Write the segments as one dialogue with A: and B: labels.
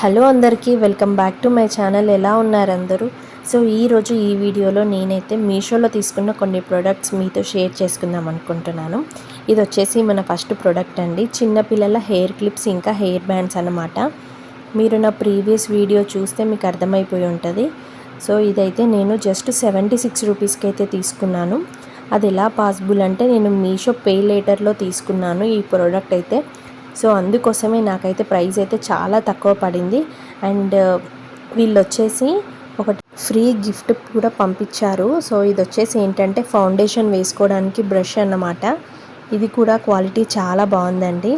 A: Hello అందరికీ welcome back to my channel. ఎలా ఉన్నారు అందరూ? సో ఈరోజు ఈ వీడియోలో నేనైతే మీషోలో తీసుకున్న కొన్ని ప్రోడక్ట్స్ మీతో షేర్ చేసుకుందాం అనుకుంటున్నాను. ఇది వచ్చేసి మన ఫస్ట్ ప్రోడక్ట్ అండి, చిన్నపిల్లల హెయిర్ క్లిప్స్ ఇంకా హెయిర్ బ్యాండ్స్ అన్నమాట. మీరు నా ప్రీవియస్ వీడియో చూస్తే మీకు అర్థమైపోయి ఉంటుంది. సో ఇదైతే నేను జస్ట్ 76 రూపీస్కి అయితే తీసుకున్నాను. అది ఎలా పాసిబుల్ అంటే నేను మీషో పే లేటర్లో తీసుకున్నాను ఈ ప్రోడక్ట్ అయితే. సో అందుకోసమే నాకైతే ప్రైస్ అయితే చాలా తక్కువ పడింది. అండ్ వీళ్ళు వచ్చేసి ఒక ఫ్రీ గిఫ్ట్ కూడా పంపించారు. సో ఇది వచ్చేసి ఏంటంటే ఫౌండేషన్ వేసుకోవడానికి బ్రష్ అన్నమాట. ఇది కూడా క్వాలిటీ చాలా బాగుందండి.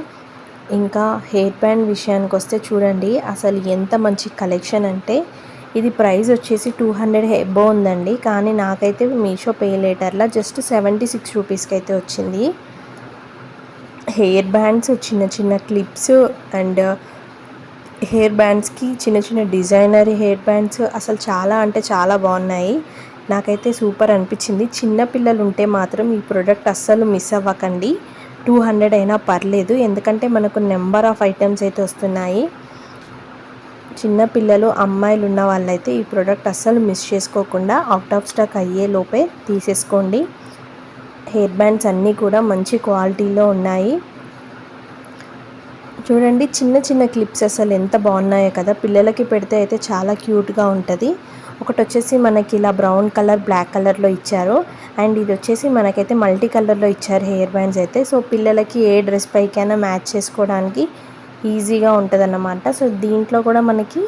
A: ఇంకా హెయిర్ బ్యాండ్ విషయానికి వస్తే చూడండి, అసలు ఎంత మంచి కలెక్షన్ అంటే ఇది ప్రైస్ వచ్చేసి 200 ఎబో ఉందండి. కానీ నాకైతే మీషో పే లేటర్లో జస్ట్ 76 రూపీస్కి అయితే వచ్చింది. హెయిర్ బ్యాండ్స్, చిన్న చిన్న క్లిప్స్ అండ్ హెయిర్ బ్యాండ్స్కి చిన్న చిన్న డిజైనర్ హెయిర్ బ్యాండ్స్ అసలు చాలా అంటే చాలా బాగున్నాయి. నాకైతే సూపర్ అనిపించింది. చిన్న పిల్లలు ఉంటే మాత్రం ఈ ప్రోడక్ట్ అస్సలు మిస్ అవ్వకండి. 200 అయినా పర్లేదు, ఎందుకంటే మనకు నెంబర్ ఆఫ్ ఐటమ్స్ అయితే వస్తున్నాయి. చిన్న పిల్లలు అమ్మాయిలు ఉన్న వాళ్ళైతే ఈ ప్రోడక్ట్ అస్సలు మిస్ చేసుకోకుండా అవుట్ ఆఫ్ స్టాక్ అయ్యే లోపే తీసేసుకోండి. హెయిర్ బ్యాండ్స్ అన్నీ కూడా మంచి క్వాలిటీలో ఉన్నాయి. చూడండి, చిన్న చిన్న క్లిప్స్ అసలు ఎంత బాగున్నాయో కదా. పిల్లలకి పెడితే అయితే చాలా క్యూట్గా ఉంటుంది. ఒకటి వచ్చేసి మనకి ఇలా బ్రౌన్ కలర్, బ్లాక్ కలర్లో ఇచ్చారు. అండ్ ఇది వచ్చేసి మనకైతే మల్టీ కలర్లో ఇచ్చారు హెయిర్ బ్యాండ్స్ అయితే. సో పిల్లలకి ఏ డ్రెస్ పైకైనా మ్యాచ్ చేసుకోవడానికి ఈజీగా ఉంటుంది అన్నమాట. సో దీంట్లో కూడా మనకి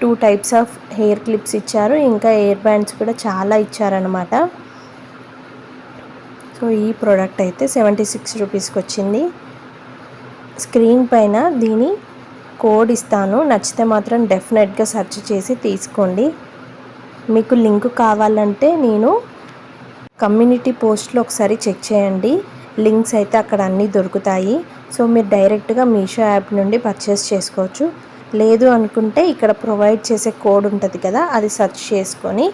A: 2 టైప్స్ ఆఫ్ హెయిర్ క్లిప్స్ ఇచ్చారు. ఇంకా హెయిర్ బ్యాండ్స్ కూడా చాలా ఇచ్చారనమాట. సో ఈ ప్రోడక్ట్ అయితే 76 రూపీస్కి వచ్చింది. స్క్రీన్ పైన దీని కోడ్ ఇస్తాను, నచ్చితే మాత్రం డెఫినెట్గా సెర్చ్ చేసి తీసుకోండి. మీకు లింక్ కావాలంటే నేను కమ్యూనిటీ పోస్ట్లో ఒకసారి చెక్ చేయండి. లింక్స్ అయితే అక్కడ అన్నీ దొరుకుతాయి. సో మీరు డైరెక్ట్గా మీషో యాప్ నుండి పర్చేస్ చేసుకోవచ్చు. లేదు అనుకుంటే ఇక్కడ ప్రొవైడ్ చేసే కోడ్ ఉంటుంది కదా, అది సెర్చ్ చేసుకొని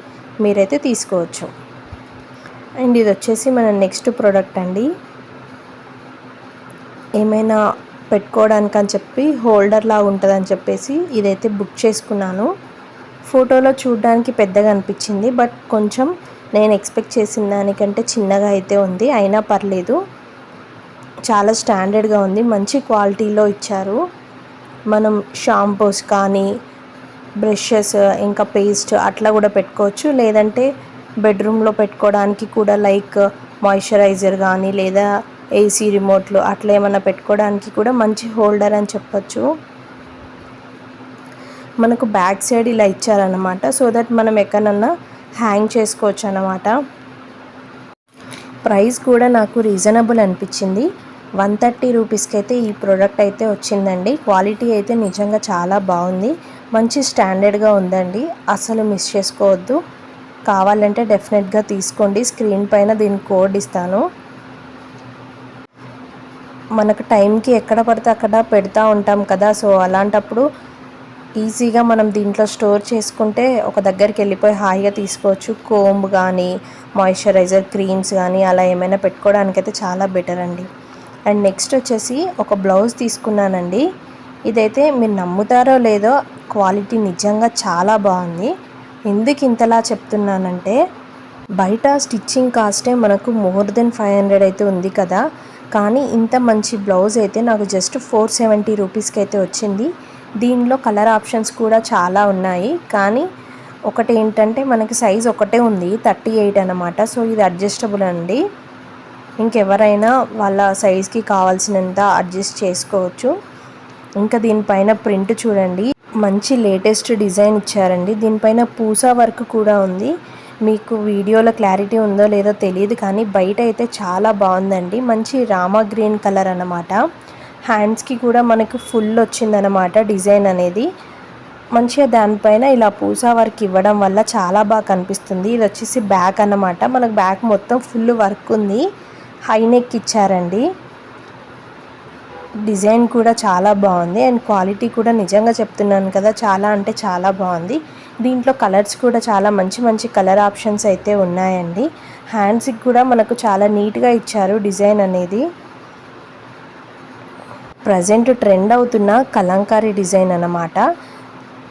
A: మీరైతే తీసుకోవచ్చు. అండ్ ఇది వచ్చేసి మన నెక్స్ట్ ప్రోడక్ట్ అండి. ఏమైనా పెట్టుకోవడానికి అని చెప్పి హోల్డర్లా ఉంటుందని చెప్పేసి ఇదైతే బుక్ చేసుకున్నాను. ఫోటోలో చూడడానికి పెద్దగా అనిపించింది, బట్ కొంచెం నేను ఎక్స్పెక్ట్ చేసిన దానికంటే చిన్నగా అయితే ఉంది. అయినా పర్లేదు, చాలా స్టాండర్డ్గా ఉంది, మంచి క్వాలిటీలో ఇచ్చారు. మనం షాంపూస్ కానీ బ్రషెస్ ఇంకా పేస్ట్ అట్లా కూడా పెట్టుకోవచ్చు. లేదంటే బెడ్రూమ్లో పెట్టుకోవడానికి కూడా లైక్ మాయిశ్చరైజర్ కానీ లేదా ఏసీ రిమోట్లు అట్లా ఏమన్నా పెట్టుకోవడానికి కూడా మంచి హోల్డర్ అని చెప్పొచ్చు. మనకు బ్యాక్ సైడ్ ఇలా ఇచ్చారనమాట. సో దట్ మనం ఎక్కడన్నా హ్యాంగ్ చేసుకోవచ్చు అన్నమాట. ప్రైస్ కూడా నాకు రీజనబుల్ అనిపించింది. 130 రూపీస్కి అయితే ఈ ప్రోడక్ట్ అయితే వచ్చిందండి. క్వాలిటీ అయితే నిజంగా చాలా బాగుంది, మంచి స్టాండర్డ్గా ఉందండి. అసలు మిస్ చేసుకోవద్దు. కావాలంటే డెఫినెట్గా తీసుకోండి. స్క్రీన్ పైన దీని కోడ్ ఇస్తాను. మనకు టైంకి ఎక్కడ పడితే అక్కడ పెడతా ఉంటాం కదా. సో అలాంటప్పుడు ఈజీగా మనం దీంట్లో స్టోర్ చేసుకుంటే ఒక దగ్గరికి వెళ్ళిపోయి హాయిగా తీసుకోవచ్చు. కోంబ్ కానీ మాయిశ్చరైజర్ క్రీమ్స్ కానీ అలా ఏమైనా పెట్టుకోవడానికైతే చాలా బెటర్ అండి. అండ్ నెక్స్ట్ వచ్చేసి ఒక బ్లౌజ్ తీసుకున్నానండి. ఇదైతే మీరు నమ్ముతారో లేదో క్వాలిటీ నిజంగా చాలా బాగుంది. ఎందుకు ఇంతలా చెప్తున్నానంటే బయట స్టిచ్చింగ్ కాస్టే మనకు మోర్ దెన్ 500 అయితే ఉంది కదా. కానీ ఇంత మంచి బ్లౌజ్ అయితే నాకు జస్ట్ 470 రూపీస్కి అయితే వచ్చింది. దీనిలో కలర్ ఆప్షన్స్ కూడా చాలా ఉన్నాయి. కానీ ఒకటి ఏంటంటే మనకి సైజ్ ఒకటే ఉంది, 38 అన్నమాట. సో ఇది అడ్జస్టబుల్ అండి. ఇంకెవరైనా వాళ్ళ సైజ్కి కావాల్సినంత అడ్జస్ట్ చేసుకోవచ్చు. ఇంకా దీనిపైన ప్రింట్ చూడండి, మంచి లేటెస్ట్ డిజైన్ ఇచ్చారండి. దీనిపైన పూసా వర్క్ కూడా ఉంది. మీకు వీడియోలో క్లారిటీ ఉందో లేదో తెలియదు, కానీ బయట అయితే చాలా బాగుందండి. మంచి రామా గ్రీన్ కలర్ అన్నమాట. హ్యాండ్స్కి కూడా మనకు ఫుల్ వచ్చిందనమాట డిజైన్ అనేది. మంచిగా దానిపైన ఇలా పూసా వర్క్ ఇవ్వడం వల్ల చాలా బాగా కనిపిస్తుంది. ఇది వచ్చేసి బ్యాక్ అన్నమాట. మనకు బ్యాక్ మొత్తం ఫుల్ వర్క్ ఉంది. హై నెక్ ఇచ్చారండి. డిజైన్ కూడా చాలా బాగుంది. అండ్ క్వాలిటీ కూడా నిజంగా చెప్తున్నాను కదా, చాలా అంటే చాలా బాగుంది. దీంట్లో కలర్స్ కూడా చాలా మంచి మంచి కలర్ ఆప్షన్స్ అయితే ఉన్నాయండి. హ్యాండ్స్కి కూడా మనకు చాలా నీట్గా ఇచ్చారు డిజైన్ అనేది. ప్రజెంట్ ట్రెండ్ అవుతున్న కలంకారీ డిజైన్ అన్నమాట.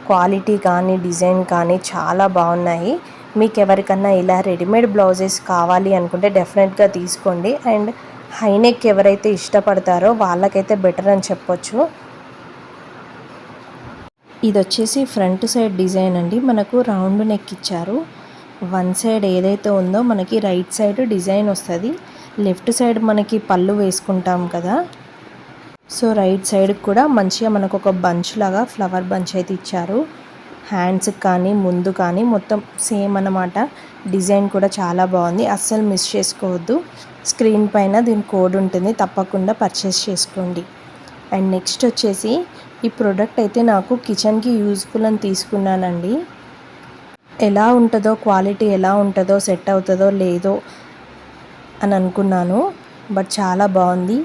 A: క్వాలిటీ కానీ డిజైన్ కానీ చాలా బాగున్నాయి. మీకు ఎవరికన్నా ఇలా రెడీమేడ్ బ్లౌజెస్ కావాలి అనుకుంటే డెఫినెట్గా తీసుకోండి. అండ్ హైనెక్ ఎవరైతే ఇష్టపడతారో వాళ్ళకైతే బెటర్ అని చెప్పొచ్చు. ఇది వచ్చేసి ఫ్రంట్ సైడ్ డిజైన్ అండి. మనకు రౌండ్ నెక్ ఇచ్చారు. వన్ సైడ్ ఏదైతే ఉందో మనకి రైట్ సైడ్ డిజైన్ వస్తుంది. లెఫ్ట్ సైడ్ మనకి పళ్ళు వేసుకుంటాం కదా, సో రైట్ సైడ్ కూడా మంచిగా మనకు ఒక బంచ్ లాగా ఫ్లవర్ బంచ్ అయితే ఇచ్చారు. హ్యాండ్స్కి కానీ ముందు కానీ మొత్తం సేమ్ అన్నమాట. డిజైన్ కూడా చాలా బాగుంది, అస్సలు మిస్ చేసుకోవద్దు. స్క్రీన్ పైన దీని కోడ్ ఉంటుంది, తప్పకుండా పర్చేస్ చేసుకోండి. అండ్ నెక్స్ట్ వచ్చేసి ఈ ప్రోడక్ట్ అయితే నాకు కిచెన్కి యూజ్ఫుల్ అని తీసుకున్నానండి. ఎలా ఉంటుందో, క్వాలిటీ ఎలా ఉంటుందో, సెట్ అవుతుందో లేదో అని అనుకున్నాను. బట్ చాలా బాగుంది.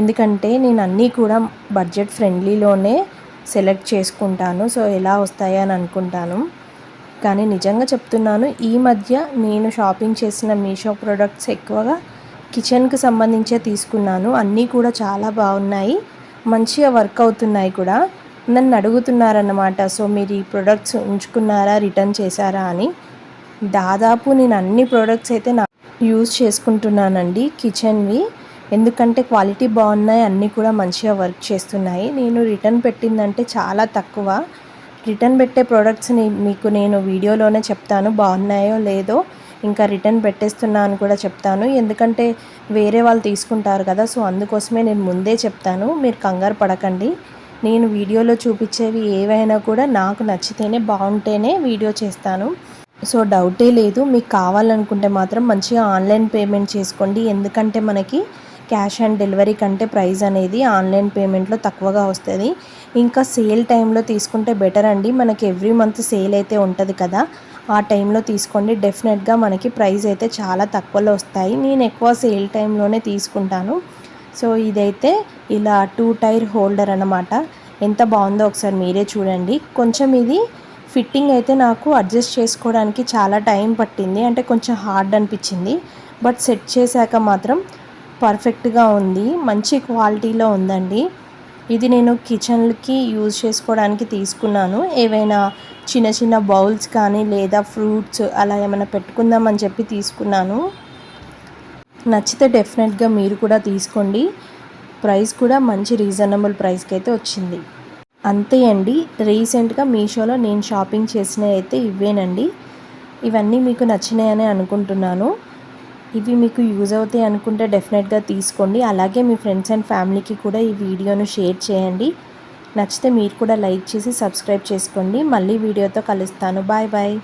A: ఎందుకంటే నేను అన్నీ కూడా బడ్జెట్ ఫ్రెండ్లీలోనే సెలెక్ట్ చేసుకుంటాను. సో ఎలా వస్తాయి అని అనుకుంటాను. కానీ నిజంగా చెప్తున్నాను, ఈ మధ్య నేను షాపింగ్ చేసిన మీషో ప్రోడక్ట్స్ ఎక్కువగా కిచెన్కి సంబంధించే తీసుకున్నాను. అన్నీ కూడా చాలా బాగున్నాయి, మంచిగా వర్క్ అవుతున్నాయి కూడా. నన్ను అడుగుతున్నారన్నమాట, సో మీరు ఈ ప్రోడక్ట్స్ ఉంచుకున్నారా, రిటర్న్ చేశారా అని. దాదాపు నేను అన్ని ప్రోడక్ట్స్ అయితే యూజ్ చేసుకుంటున్నానండి కిచెన్వి. ఎందుకంటే క్వాలిటీ బాగున్నాయి, అన్నీ కూడా మంచిగా వర్క్ చేస్తున్నాయి. నేను రిటర్న్ పెట్టిందంటే చాలా తక్కువ. రిటర్న్ పెట్టే ప్రోడక్ట్స్ని మీకు నేను వీడియోలోనే చెప్తాను, బాగున్నాయో లేదో. ఇంకా రిటర్న్ పెట్టేస్తున్నా అని కూడా చెప్తాను, ఎందుకంటే వేరే వాళ్ళు తీసుకుంటారు కదా. సో అందుకోసమే నేను ముందే చెప్తాను, మీరు కంగారు పడకండి. నేను వీడియోలో చూపించేవి ఏవైనా కూడా నాకు నచ్చితేనే, బాగుంటేనే వీడియో చేస్తాను. సో డౌటే లేదు. మీకు కావాలనుకుంటే మాత్రం మంచిగా ఆన్లైన్ పేమెంట్ చేసుకోండి. ఎందుకంటే మనకి క్యాష్ ఆన్ డెలివరీ కంటే ప్రైస్ అనేది ఆన్లైన్ పేమెంట్లో తక్కువగా వస్తుంది. ఇంకా సేల్ టైంలో తీసుకుంటే బెటర్ అండి. మనకి ఎవ్రీ మంత్ సేల్ అయితే ఉంటుంది కదా, ఆ టైంలో తీసుకోండి. డెఫినెట్గా మనకి ప్రైస్ అయితే చాలా తక్కువలో వస్తాయి. నేను ఎక్కువ సేల్ టైంలోనే తీసుకుంటాను. సో ఇదైతే ఇలా 2 టైర్ హోల్డర్ అన్నమాట. ఎంత బాగుందో ఒకసారి మీరే చూడండి. కొంచెం ఇది ఫిట్టింగ్ అయితే నాకు అడ్జస్ట్ చేసుకోవడానికి చాలా టైం పట్టింది, అంటే కొంచెం హార్డ్ అనిపించింది. బట్ సెట్ చేశాక మాత్రం పర్ఫెక్ట్గా ఉంది, మంచి క్వాలిటీలో ఉందండి. ఇది నేను కిచెన్కి యూజ్ చేసుకోవడానికి తీసుకున్నాను. ఏవైనా చిన్న చిన్న బౌల్స్ కానీ లేదా ఫ్రూట్స్ అలా ఏమైనా పెట్టుకుందామని చెప్పి తీసుకున్నాను. నచ్చితే డెఫినెట్గా మీరు కూడా తీసుకోండి. ప్రైస్ కూడా మంచి రీజనబుల్ ప్రైస్కి అయితే వచ్చింది. అంతే అండి, రీసెంట్గా మీషోలో నేను షాపింగ్ చేసినవి అయితే ఇవేనండి. ఇవన్నీ మీకు నచ్చినాయని అనుకుంటున్నాను. ఇవి మీకు యూజ్ అవుతాయి అనుకుంటే డెఫినెట్గా తీసుకోండి. అలాగే మీ ఫ్రెండ్స్ అండ్ ఫ్యామిలీకి కూడా ఈ వీడియోను షేర్ చేయండి. నచ్చితే మీరు కూడా లైక్ చేసి సబ్స్క్రైబ్ చేసుకోండి. మళ్ళీ వీడియోతో కలుస్తాను. Bye bye.